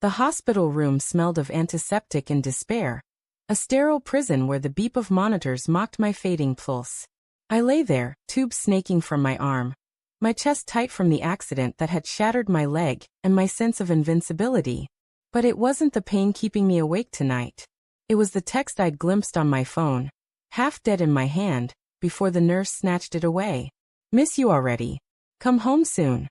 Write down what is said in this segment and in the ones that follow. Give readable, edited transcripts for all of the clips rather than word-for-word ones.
The hospital room smelled of antiseptic and despair, a sterile prison where the beep of monitors mocked my fading pulse. I lay there, tubes snaking from my arm, my chest tight from the accident that had shattered my leg and my sense of invincibility. But it wasn't the pain keeping me awake tonight. It was the text I'd glimpsed on my phone, half dead in my hand, before the nurse snatched it away. Miss you already. Come home soon.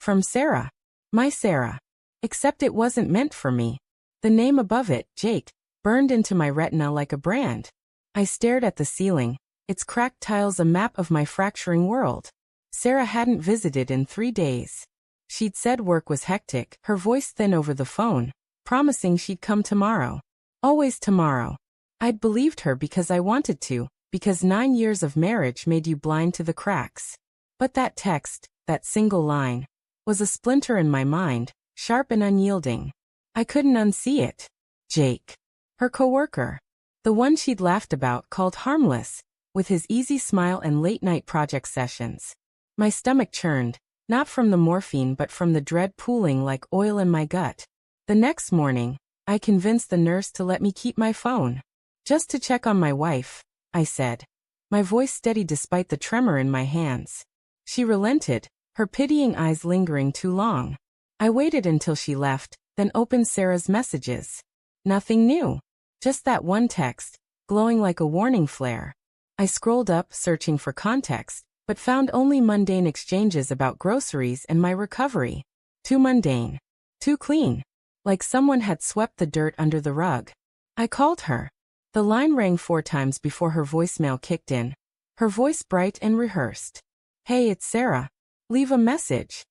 From Sarah. My Sarah. Except it wasn't meant for me. The name above it, Jake, burned into my retina like a brand. I stared at the ceiling, its cracked tiles a map of my fracturing world. Sarah hadn't visited in 3 days. She'd said work was hectic, her voice thin over the phone, promising she'd come tomorrow. Always tomorrow. I'd believed her because I wanted to, because 9 years of marriage made you blind to the cracks. But that text, that single line, was a splinter in my mind, sharp and unyielding. I couldn't unsee it. Jake. Her coworker. The one she'd laughed about, called harmless, with his easy smile and late-night project sessions. My stomach churned, not from the morphine but from the dread pooling like oil in my gut. The next morning, I convinced the nurse to let me keep my phone. Just to check on my wife, I said, my voice steady despite the tremor in my hands. She relented, her pitying eyes lingering too long. I waited until she left, then opened Sarah's messages. Nothing new. Just that one text, glowing like a warning flare. I scrolled up, searching for context, but found only mundane exchanges about groceries and my recovery. Too mundane. Too clean. Like someone had swept the dirt under the rug. I called her. The line rang 4 times before her voicemail kicked in. Her voice bright and rehearsed. Hey, it's Sarah. Leave a message.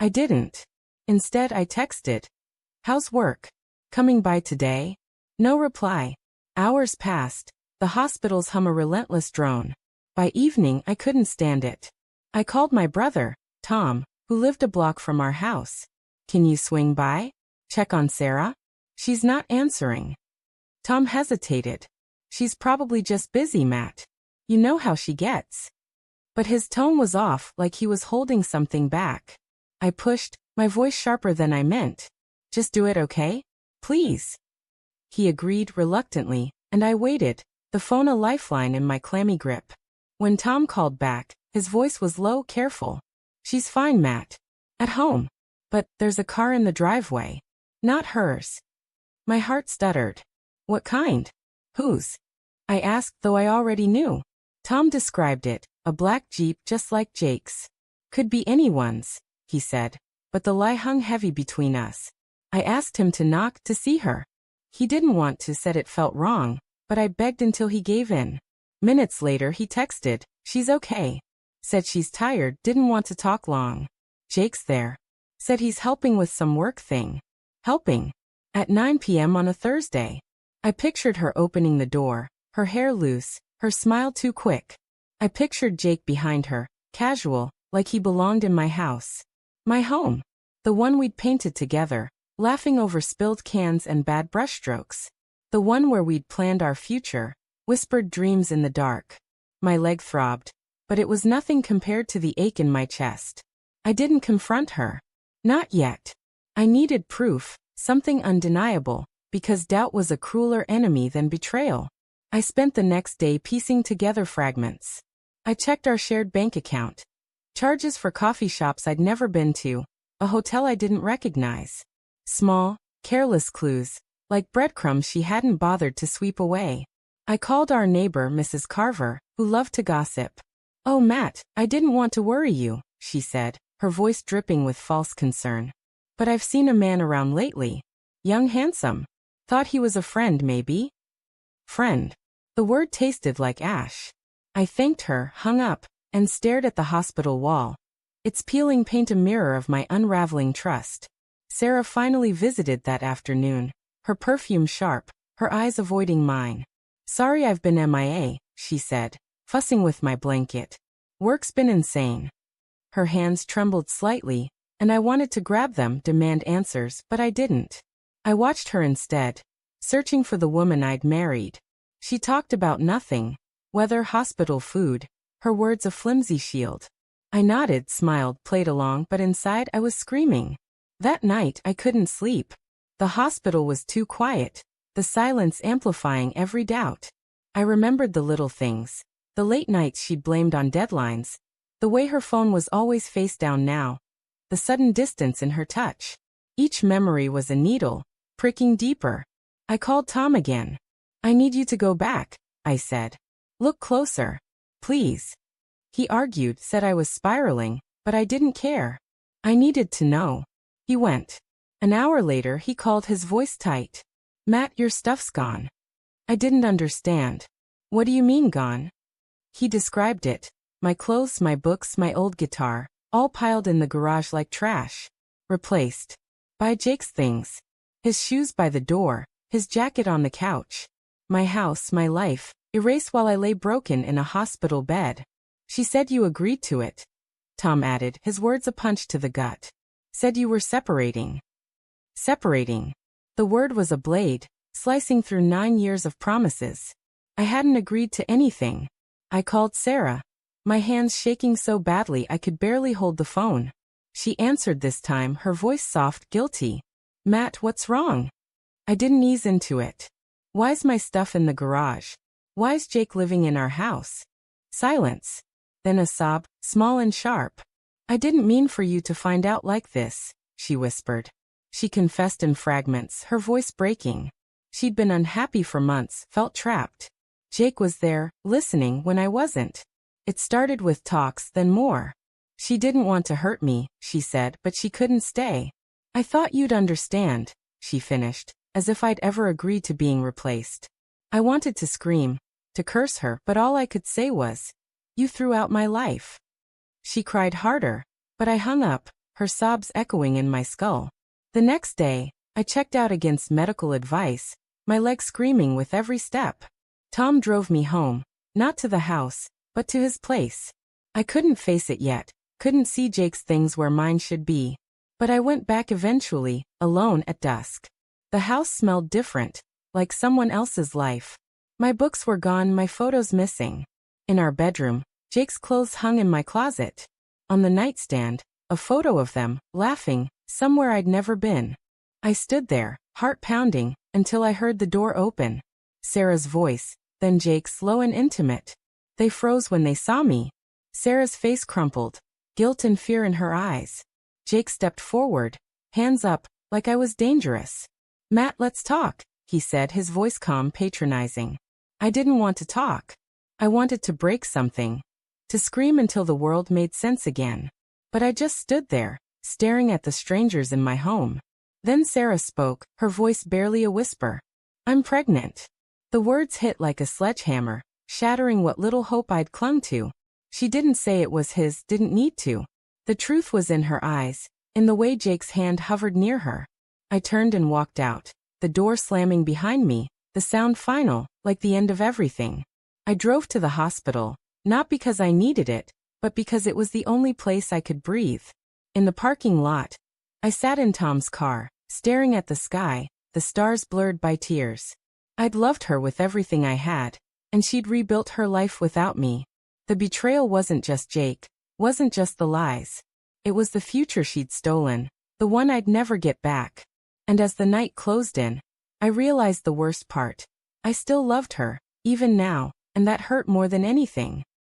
I didn't. Instead, I texted. How's work? Coming by today? No reply. Hours passed. The hospitals hum a relentless drone. By evening, I couldn't stand it. I called my brother, Tom, who lived a block from our house. Can you swing by? Check on Sarah? She's not answering. Tom hesitated. She's probably just busy, Matt. You know how she gets. But his tone was off, like he was holding something back. I pushed, my voice sharper than I meant. Just do it, okay? Please. He agreed reluctantly, and I waited, the phone a lifeline in my clammy grip. When Tom called back, his voice was low, careful. She's fine, Matt. At home. But there's a car in the driveway. Not hers. My heart stuttered. What kind? Whose? I asked, though I already knew. Tom described it, a black Jeep just like Jake's. Could be anyone's, he said, but the lie hung heavy between us. I asked him to knock to see her. He didn't want to, said it felt wrong, but I begged until he gave in. Minutes later he texted, she's okay. Said she's tired, didn't want to talk long. Jake's there. Said he's helping with some work thing. Helping. At 9 p.m. on a Thursday. I pictured her opening the door, her hair loose, her smile too quick. I pictured Jake behind her, casual, like he belonged in my house. My home. The one we'd painted together, laughing over spilled cans and bad brushstrokes. The one where we'd planned our future, whispered dreams in the dark. My leg throbbed, but it was nothing compared to the ache in my chest. I didn't confront her. Not yet. I needed proof, something undeniable, because doubt was a crueler enemy than betrayal. I spent the next day piecing together fragments. I checked our shared bank account. Charges for coffee shops I'd never been to, a hotel I didn't recognize. Small, careless clues, like breadcrumbs she hadn't bothered to sweep away. I called our neighbor, Mrs. Carver, who loved to gossip. Oh, Matt, I didn't want to worry you, she said, her voice dripping with false concern. But I've seen a man around lately. Young, handsome. Thought he was a friend, maybe? Friend. The word tasted like ash. I thanked her, hung up, and stared at the hospital wall. Its peeling paint a mirror of my unraveling trust. Sarah finally visited that afternoon, her perfume sharp, her eyes avoiding mine. Sorry I've been MIA, she said, fussing with my blanket. Work's been insane. Her hands trembled slightly, and I wanted to grab them, demand answers, but I didn't. I watched her instead, searching for the woman I'd married. She talked about nothing, weather, hospital food, her words a flimsy shield. I nodded, smiled, played along, but inside I was screaming. That night I couldn't sleep. The hospital was too quiet, the silence amplifying every doubt. I remembered the little things, the late nights she'd blamed on deadlines, the way her phone was always face down now, the sudden distance in her touch. Each memory was a needle, pricking deeper. I called Tom again. "I need you to go back," I said. "Look closer. Please." He argued, said I was spiraling, but I didn't care. I needed to know. He went. An hour later he called, his voice tight. "Matt, your stuff's gone." I didn't understand. "What do you mean gone?" He described it. My clothes, my books, my old guitar, all piled in the garage like trash. Replaced by Jake's things. His shoes by the door, his jacket on the couch. My house, my life, erased while I lay broken in a hospital bed. "She said you agreed to it," Tom added, his words a punch to the gut. "Said you were separating." Separating. The word was a blade, slicing through 9 years of promises. I hadn't agreed to anything. I called Sarah, my hands shaking so badly I could barely hold the phone. She answered this time, her voice soft, guilty. "Matt, what's wrong?" I didn't ease into it. "Why's my stuff in the garage? Why's Jake living in our house?" Silence. Then a sob, small and sharp. "I didn't mean for you to find out like this," she whispered. She confessed in fragments, her voice breaking. She'd been unhappy for months, felt trapped. Jake was there, listening when I wasn't. It started with talks, then more. "She didn't want to hurt me," she said, "but she couldn't stay." "I thought you'd understand," she finished, as if I'd ever agreed to being replaced. I wanted to scream, to curse her, but all I could say was, "You threw out my life." She cried harder, but I hung up, her sobs echoing in my skull. The next day, I checked out against medical advice, my legs screaming with every step. Tom drove me home, not to the house, but to his place. I couldn't face it yet, couldn't see Jake's things where mine should be. But I went back eventually, alone at dusk. The house smelled different, like someone else's life. My books were gone, my photos missing. In our bedroom, Jake's clothes hung in my closet. On the nightstand, a photo of them, laughing, somewhere I'd never been. I stood there, heart pounding, until I heard the door open. Sarah's voice, then Jake's, low and intimate. They froze when they saw me. Sarah's face crumpled, guilt and fear in her eyes. Jake stepped forward, hands up, like I was dangerous. "Matt, let's talk," he said, his voice calm, patronizing. I didn't want to talk. I wanted to break something, to scream until the world made sense again. But I just stood there, staring at the strangers in my home. Then Sarah spoke, her voice barely a whisper. "I'm pregnant." The words hit like a sledgehammer, shattering what little hope I'd clung to. She didn't say it was his, didn't need to. The truth was in her eyes, in the way Jake's hand hovered near her. I turned and walked out, the door slamming behind me, the sound final, like the end of everything. I drove to the hospital, not because I needed it, but because it was the only place I could breathe. In the parking lot, I sat in Tom's car, staring at the sky, the stars blurred by tears. I'd loved her with everything I had, and she'd rebuilt her life without me. The betrayal wasn't just Jake, wasn't just the lies. It was the future she'd stolen, the one I'd never get back. And as the night closed in, I realized the worst part. I still loved her, even now, and that hurt more than anything.